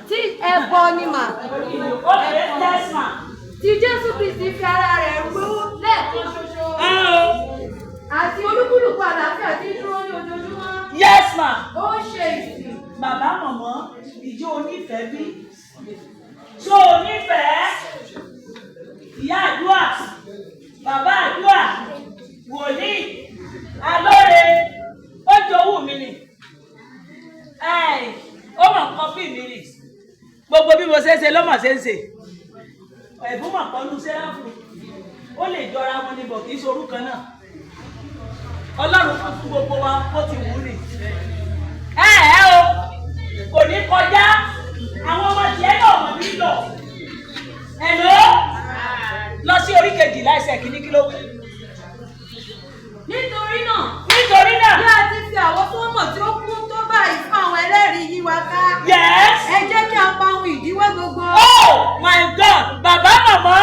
Tí ẹbọ ni mà. Okay, yes ma. Tí Jésù Kristi fi ara rẹ̀ rú lẹ́ẹ̀kan ṣoṣo. Àti olúkúlùkù àlàáfíà tí dúró ní ojoojúmọ́. Yes ma. Ó ṣe ìsìn. Bàbá mọ̀mọ́, ìjọ onífẹ̀ẹ́ bí? Ṣó onífẹ̀ẹ́? Ìyá àdúrà, bàbá àdúrà, wòlíì, alóore, ó jowú mi ni. Ó mọ̀ nǹkan bí mi ni. Gbogbo bí mo ṣe ń ṣe ló mọ̀ ṣe ń ṣe. Ẹ̀bùn mọ̀ pọ̀ lu sẹ́ráfù. Ó lè jọra wọn ní bọ̀ kì í ṣorú kan náà. Ọlọ́run fún gbogbo wa ó ti wù ú nì. O kò ní kọjá àwọn ọmọ tiẹ̀ náà mọ̀ nílò. Hello? Lọ sí orí kejìlá ẹsẹ̀ kìíní kí ló wí. Nítorí náà. Bí a ti fi àwọn tó mọ̀ tí ó kún tó báyìí fún àwọn ẹlẹ́rìí yí wa ká. Yes. Ẹ jẹ́ kí a pa ohun ìdíwọ́ gbogbo. Oh my God! Bàbá màmá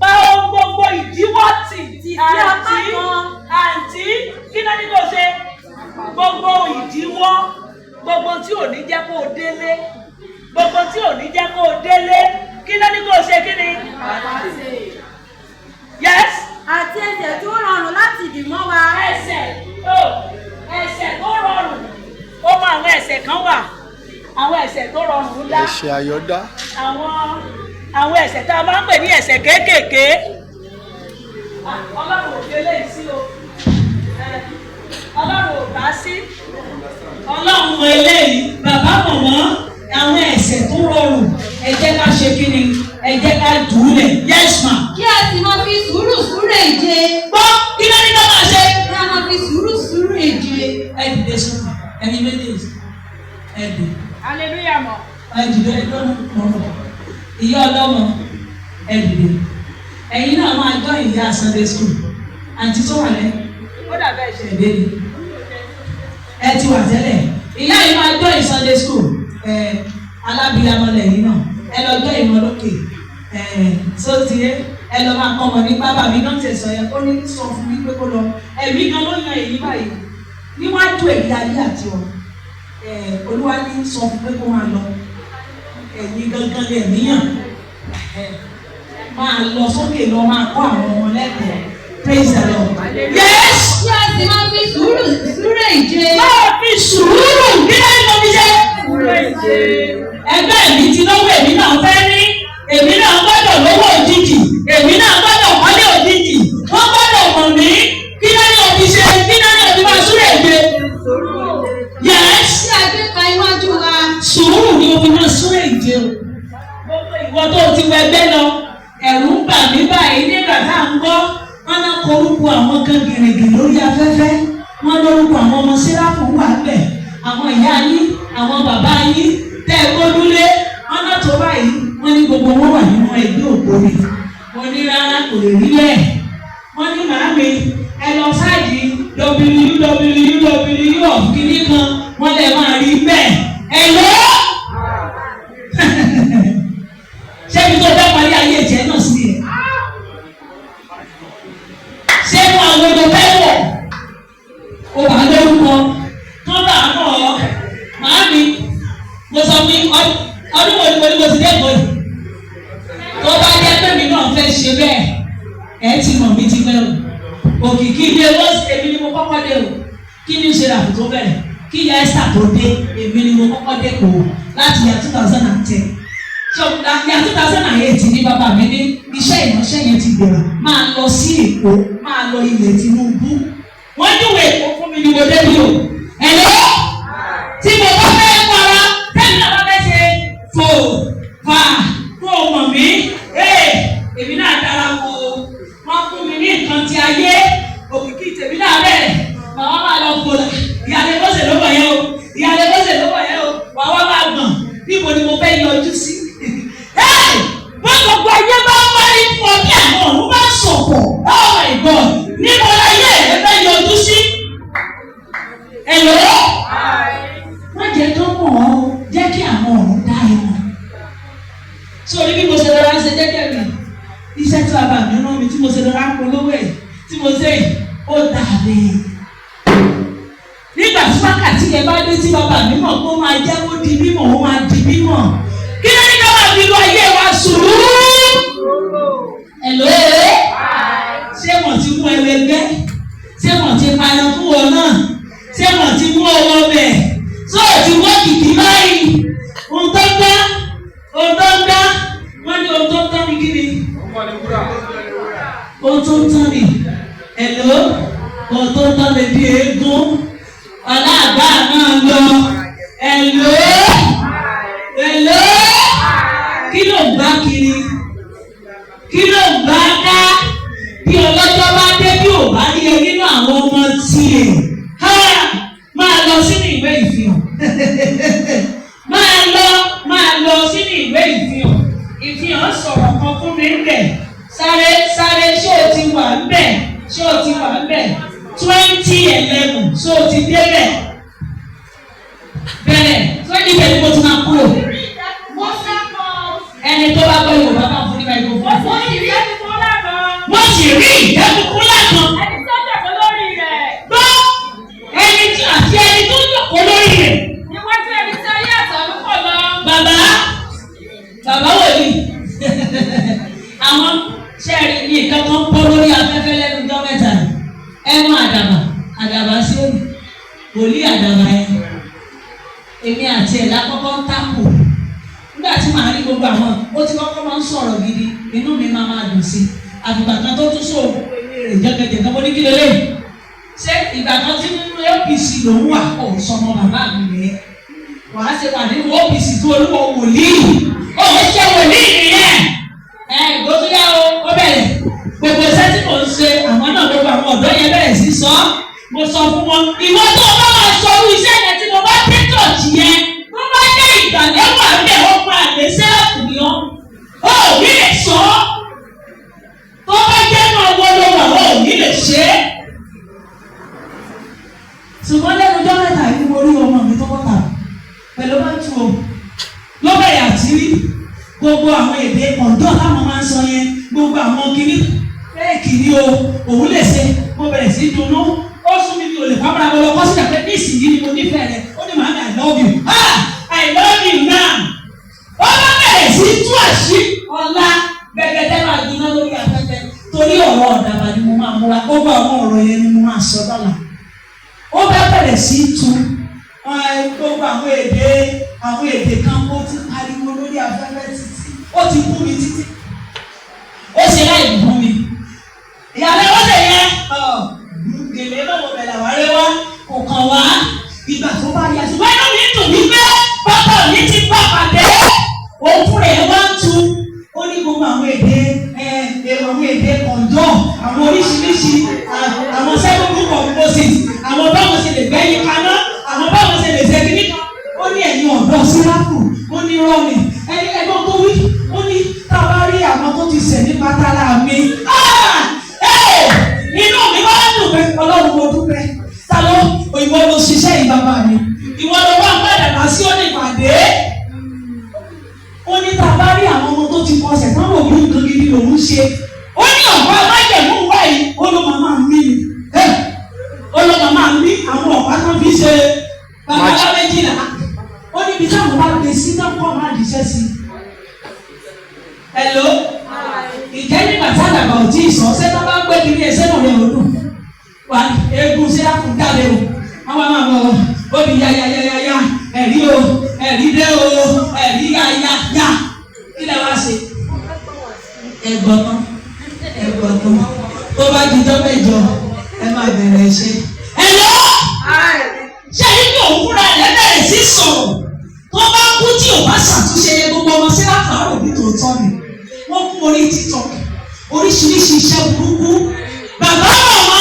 pa ohun gbogbo ìdíwọ́ tì. Àǹtí kí náà ní kò ṣe? Gbogbo ìdíwọ́, gbogbo tí ò ní jẹ́ kó o délé. Gbogbo tí ò ní jẹ́ kó o délé. Kí náà ní kò ṣe kí ni? Yes. Àti ẹsẹ̀ tó rọrùn láti dì mọ́ wa. Ẹsẹ̀ tó rọrùn. Ó mọ àwọn ẹsẹ̀ kan wà. Àwọn ẹsẹ̀ tó rọrùn dá. Ẹ̀ṣẹ̀ àyọ̀dá. Àwọn ẹsẹ̀ tá a máa ń pè ní ẹsẹ̀ kéékèèké. Ọlọ́run ò fi eléyìí sí o. Ọlọ́run ò bá sí. Ọlọ́run eléyìí bàbá mọ̀mọ́ àwọn ẹsẹ̀ tó rọrùn ẹ jẹ́ ká ṣe kí ni ẹ jẹ́ ká dùúlẹ̀. Yes ma. Kí a sì máa fi sùúrù èje. Gbọ́ kí ló ní ká máa ṣe. Kí a máa fi sùúrù èje. Ẹ dìde sùn ẹni méjèèjì ẹ dì. Hallelujah mọ̀. Ẹ dìde ẹ lọ́nà mọ̀mọ́. Ìyá ọlọ́mọ ẹ dìde. Ẹ̀yin náà máa jọ ìyá Sunday school. Àǹtí tó wà lẹ́yìn. Ó dàbẹ́ ìṣẹ̀lẹ̀ ni. Ẹ ti wà tẹ́lẹ̀. Ìyá yìí máa jọ Sunday school. Alábìyamọ lẹ́yìn náà. Ẹ lọ jọ ìmọ̀ lókè. Sótìyé ẹ lọ máa kọ́ ọmọ ní bàbá mi náà ti sọ yẹn. Ó ní sọ fún mi pé kó lọ. Ẹ̀mí gan ló yan èyí báyìí. Níwájú èyí ayé àti ọ̀. Olúwa ní sọ fún pé kó máa lọ. Ẹ̀yin gangan lè níyàn. Máa lọ sókè lọ máa kọ́ àwọn ọmọ lẹ́kọ̀ọ́. Praise the Lord. Yes. Kí a sì máa fi sùúrù èje. Máa fi sùúrù kí lẹ́yìn mo fi ṣe. Ẹgbẹ́ mi ti lọ́wọ́ èmi náà fẹ́ rí. Èmi náà gbọ́dọ̀ lówó òjijì. Èmi náà gbọ́dọ̀ kọ́lé òjijì. Wọ́n gbọ́dọ̀ mọ̀ mí. Kí lẹ́yìn mo fi ṣe. Kí lẹ́yìn mo fi máa súré èje. Yes. Kí a gbé ka iwájú wa. Sùúrù ni o fi máa súré èje o. Gbogbo ìwọ tó ti wọ ẹgbẹ́ lọ. Ẹ̀rù ń bà mí báyìí nígbà tá à ń gbọ́. Wọ́n náà korúkọ àwọn kan gèrègè lórí afẹ́fẹ́. Wọ́n lórúkọ àwọn ọmọ síráàpù wà bẹ̀. Àwọn ìyá yín, àwọn bàbá yín, tẹ́ ẹ gbódúlé. Wọ́n náà tó báyìí. Wọ́n ní gbogbo wọn wà nínú ẹgbẹ́ ògbóni. Wọ́n ní rárá kò lè rí bẹ́ẹ̀. Wọ́n ní màámi ẹ lọ sáàdì www of kìíní kan. Wọ́n lè máa rí bẹ́ẹ̀. Ẹ lọ. Ṣé ibi tó fẹ́ parí ayé ìjẹ́ náà sí ẹ̀? Ṣé mo àwọn ọmọ fẹ́ wọ̀? O wà lórúkọ. Kán bá a mọ̀ ọ́. Màámi, mo sọ fún ọdún wo ni mo ti dẹ́kọ̀ọ́ yìí? Tó bá jẹ́ pé mi náà fẹ́ ṣe bẹ́ẹ̀, ẹ ti mọ̀ mí ti pẹ́ o. Òkìkí ilé èmi ni mo kọ́kọ́ dé o. Kí ni ṣe ràpò tó bẹ̀rẹ̀? Kí ìyá Ẹ́sítà tó dé, èmi ni mo kọ́kọ́ dé kò láti yà 2010. So yà 2008 ní bàbá mi ní iṣẹ́ ìránṣẹ́ yẹn ti bẹ̀rẹ̀. Máa lọ sí Èkó, máa lọ ilẹ̀ Tinubu. Wọ́n júwe Èkó fún mi ni mo dé bí o. Ẹ̀lọ́ tí mo bá fẹ́ para, tẹ́lẹ̀ náà bá fẹ́ ṣe fò fà fún ọmọ mi. Èmi náà dára wo. Wọ́n fún mi ní nǹkan ti ayé. Òkìkí tèmi náà bẹ̀rẹ̀. Màá máa lọ fò. Ìyáálé bọ́sẹ̀ ló wọ̀ yẹn o. Ìyáálé bọ́sẹ̀ ló wọ̀ yẹn o. Wàá wá máa gbọ̀n. Níbo ni mo fẹ́ yọjú sí? Wọ́n gbogbo ayé bá ń parí fún ọ bí àwọn ọ̀run bá ń sọ̀kọ̀. Oh my God! Níbo láyé ẹ̀ fẹ́ yọjú sí? Ẹ̀lọ́? Wọ́n jẹ́ tó mọ̀ ọ́, jẹ́ kí àwọn ọ̀run dá ẹ mọ̀. Sórí bí mo ṣe lọ́ra ń ṣe jẹ́jẹ́ mi. Iṣẹ́ tí bàbá mi rán mi tí mo ṣe lọ́ra ń polówó ẹ̀ tí mo ṣe ó dàbí. Nígbà tí wákàtí yẹn bá dé tí bàbá mi mọ̀ pé ó máa jẹ́ kó di mímọ̀, ó máa di mímọ̀. tó ń tán ni ẹ̀ló kò tó ń tán lè di eégún aláàbá náà lọ ẹ̀ló kí ló ń bá kiri kí ló ń bá ká bí ọlọ́jọ́ bá dé bí ò bá rí ẹ nínú àwọn ọmọ tiẹ̀ máa lọ sínú ìwé ìfihàn máa lọ sínú ìwé ìfihàn sọ̀rọ̀ kan fún mi ń bẹ̀ sáré ṣé o ti wà ń bẹ̀ 2011 ṣé o ti débẹ̀ bẹ̀rẹ̀ 2010 ni mo ti máa kúrò ẹni tó bá gbọ́ Yorùbá máa fún nípa ìgbò fún mo sì rí ìdẹ́kùnkún lákan. ẹni tó jẹ̀kọ́ lórí rẹ̀. gbọ́ ẹni tó jẹ̀kọ́ lórí rẹ̀. níwájú ẹni tí ayé àtọ̀run kò lọ. bàbá wòlíì àwọn sẹ́ẹ̀rì ní nǹkan kan pọ́ lórí afẹ́fẹ́ lẹ́nu ọjọ́ mẹ́ta ẹnu àdàbà sí òní wòlíì àdàbà ẹ̀ èmi àti ẹ̀ lákọ́kọ́ ń tàkù nígbà tí màá rí gbogbo àwọn ó ti kọ́kọ́ máa ń sọ̀rọ̀ gidi inú mi máa dùn sí àgbà kan tó tún sọ ìjẹ́gẹ́jẹ́ kan mo ní kí lélẹ́yìn ṣé ìgbà kan tí nínú APC lòún wà ó sọmọ bàbá mi rẹ̀ wàá ṣe wà nínú OPC tó olúwo wòlíì ó ṣe wòlíì nìyẹn ìgbósóyá ó bẹ̀rẹ̀ gbogbo iṣẹ́ tí mò ń ṣe àwọn náà gbogbo àwọn ọ̀dọ́ yẹn bẹ̀rẹ̀ sí sọ mo sọ fún wọn ìwọ tó o bá máa sọ irú iṣẹ́ yẹn tí mo bá dé church yẹn tó bá jẹ́ ìgbàlẹ́wà bẹ́ẹ̀ ó pa àgbẹ̀sẹ̀ àkùnrin ó ní lè sọ tó bá jẹ́ náà wọ́n ló wà ó ní lè ṣe é. ṣùgbọ́n lẹ́nu ọjọ́ mẹ́ta yìí mo rí ọmọ mi tó kọ́ta pẹ̀lú bá tu o ló bẹ̀rẹ̀ àtìrí gbogbo àwọn èdè ọ̀dọ́ táwọn máa ń sọ yẹn gbogbo àwọn kìíní fẹ́ẹ̀kì ni o òun lè ṣe mo bẹ̀rẹ̀ sí dunnú ó sún mi ò lè pàmò àwọn ọlọ́kọ́ sí àpẹ ní ìsìn ni mo nífẹ̀ẹ́ rẹ ó ní màámi I love you I love you now ó bá bẹ̀rẹ̀ sí tú àṣì ọ̀la gbẹgẹdẹ máa gbiná lórí afẹ́fẹ́ torí ọ̀rọ̀ ọ̀dàbà ni mo máa múra gbogbo àwọn ọ̀rọ̀ yẹn ni mo máa sọ lọ́la ó bá bẹ̀rẹ̀ sí tú gbogbo àwọn èdè kan ó ti pariwo lórí afẹ́fẹ́ títí ó ti bú mi títí ó ṣe láì bú mi ìyàlẹ́ wọ́n lè yẹ gèlè lọ́wọ́ bẹ̀rẹ̀ àwárẹ́ wá kò kàn wá ìgbà tó bá yà ṣùgbọ́n inú mi dùn wípé bàbá mi ti bá pàdé òun fún rẹ̀ wá ń tu ó ní gbogbo àwọn èdè kọ̀ǹdọ̀ àwọn oríṣiríṣi àwọn seven book of Moses àwọn báwọn ṣe lè gbẹ́yìn kaná àwọn báwọn ṣe lè ṣe kíní kan ó ní ẹ̀yin ọ̀dọ́ síráàpù ó ní rọ́ọ̀nì ẹgbọ́n tó wí ó ní táwa rí àwọn tó ti ṣẹ̀ nípa tara mi inú mi bá dùn pé Ọlọ́run mo dúpẹ́ ta ló ìwọ ló ṣiṣẹ́ yìí bàbá mi ìwọ ló wá padà wá sí òní ìpàdé ó ní táwa rí àwọn ọmọ tó ti kọsẹ̀ tán lòun nǹkan gidi lòun ṣe ó ní ọ̀pá májẹ̀mú wáyé ó ló máa mí ó ló máa mí àwọn ọ̀pá tó fi ṣe bàbá méjìlá ó níbi táwọn bá gbé sí náà kọ́ máa dìṣẹ́ sí. Hello ìjẹ́ nígbà tí àdàbà ò tí ì sọ ṣé tó bá gbé kiri ẹsẹ̀ náà lè lòdù wà eégún sí àkùn jáde o àwọn máa bọ̀ ó di yáyáyáyá ẹ̀rí o ẹ̀rí dé o ẹ̀rí yáyáyá kí lè wá ṣe. ẹ̀gbọ́n tó bá jíjọ́ mẹ́jọ ẹ máa bẹ̀rẹ̀ ṣe. Hello ṣé ibi òun fúnra rẹ̀ bẹ̀rẹ̀ sí sọ̀rọ̀ tó bá kú tí ò bá ṣàtúnṣe gbogbo ọmọ sí láfàárò bí tòótọ́ ni wọ́n kú orí TikTok oríṣiríṣi iṣẹ́ burúkú bàbá màmá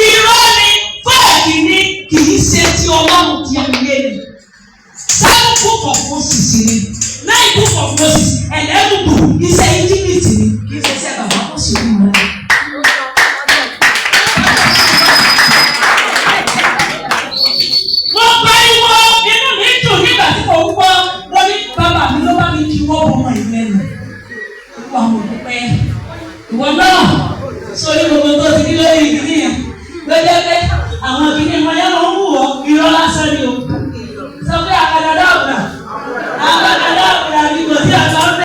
irọ́ ni fẹ́ẹ̀kì ni kì í ṣe ti Ọlọ́run ti ayé ni 7 book of Moses ni 9 book of Moses 11 book iṣẹ́ íjíbítì ni kì í ṣe iṣẹ́ bàbá kò sí orí wọn. wọ́n pariwo inú mi dùn nígbà tí mo ń gbọ́ wọ́n ní bàbá mi ló bá mi kí wọ́n ọmọ ìlẹ́nu àwọn òdùpẹ́ ìwọ náà sórí gbogbo tó